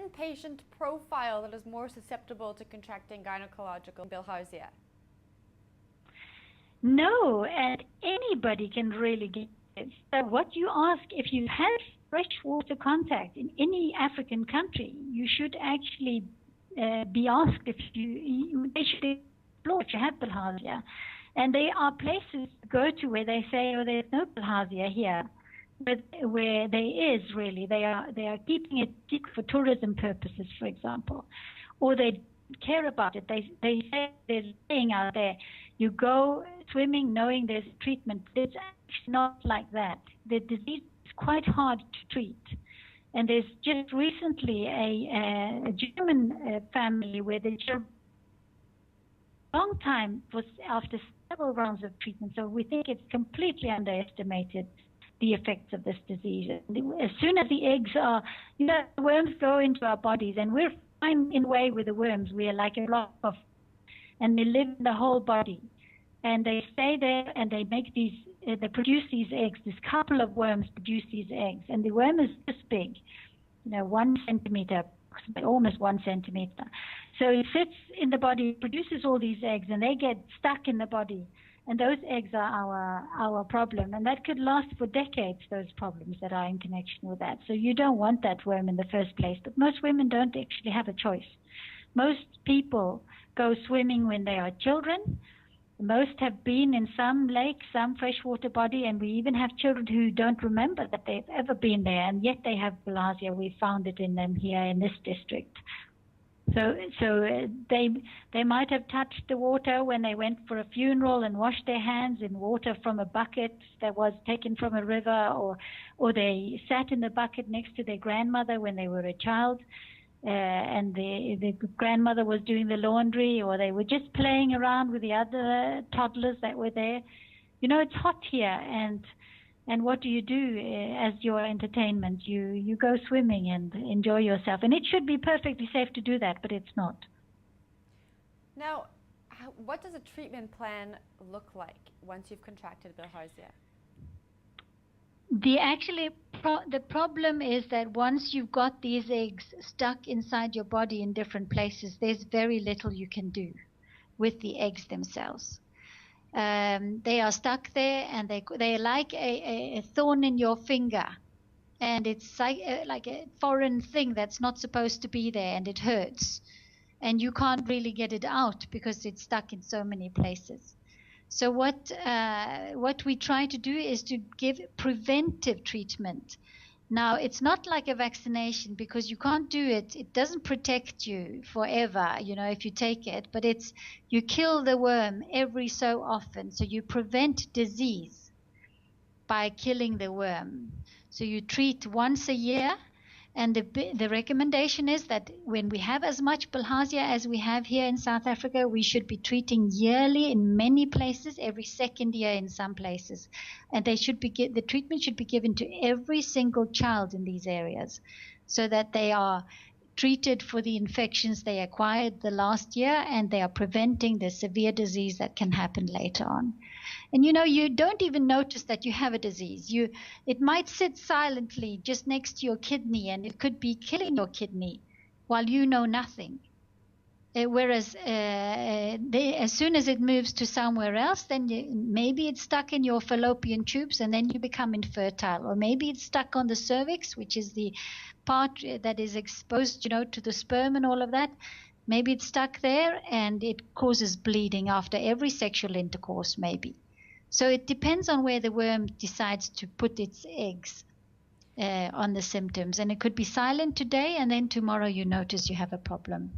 certain patient profile that is more susceptible to contracting gynecological bilharzia? No, and anybody can really get it. So what you ask, if you have freshwater contact in any African country, you should actually be asked if they should explore if you have bilharzia. And there are places to go to where they say, oh, there's no bilharzia here. But where there is really, they are keeping it secret for tourism purposes, for example, or they care about it. They say there's a thing out there. You go swimming knowing there's treatment. It's actually not like that. The disease is quite hard to treat. And there's just recently a German family where the children, long time was after several rounds of treatment. So we think it's completely underestimated the effects of this disease. As soon as the eggs are, the worms go into our bodies, and we're fine in a way with the worms. We are like a block of, and they live in the whole body, and they stay there, and they make these, they produce these eggs. This couple of worms produce these eggs, and the worm is this big, 1 centimeter, almost 1 centimeter. So it sits in the body, produces all these eggs, and they get stuck in the body. And those eggs are our problem. And that could last for decades, those problems that are in connection with that. So you don't want that worm in the first place. But most women don't actually have a choice. Most people go swimming when they are children. Most have been in some lake, some freshwater body, and we even have children who don't remember that they've ever been there, and yet they have bilharzia. We found it in them here in this district. So they might have touched the water when they went for a funeral and washed their hands in water from a bucket that was taken from a river, or they sat in the bucket next to their grandmother when they were a child, and the grandmother was doing the laundry, or they were just playing around with the other toddlers that were there. It's hot here, and what do you do as your entertainment? You go swimming and enjoy yourself. And it should be perfectly safe to do that, but it's not. Now, what does a treatment plan look like once you've contracted bilharzia? The problem is that once you've got these eggs stuck inside your body in different places, there's very little you can do with the eggs themselves. They are stuck there, and they're like a thorn in your finger, and it's like a foreign thing that's not supposed to be there, and it hurts, and you can't really get it out because it's stuck in so many places. So what we try to do is to give preventive treatment. Now, it's not like a vaccination because you can't do it. It doesn't protect you forever, if you take it, but you kill the worm every so often. So you prevent disease by killing the worm. So you treat once a year, and the recommendation is that when we have as much bilharzia as we have here in South Africa, we should be treating yearly in many places, every second year in some places. And the treatment should be given to every single child in these areas so that they are treated for the infections they acquired the last year, and they are preventing the severe disease that can happen later on. And you don't even notice that you have a disease. It might sit silently just next to your kidney, and it could be killing your kidney while you know nothing. Whereas as soon as it moves to somewhere else, then maybe it's stuck in your fallopian tubes, and then you become infertile. Or maybe it's stuck on the cervix, which is the part that is exposed, to the sperm and all of that. Maybe it's stuck there, and it causes bleeding after every sexual intercourse, maybe. So it depends on where the worm decides to put its eggs on the symptoms. And it could be silent today, and then tomorrow you notice you have a problem.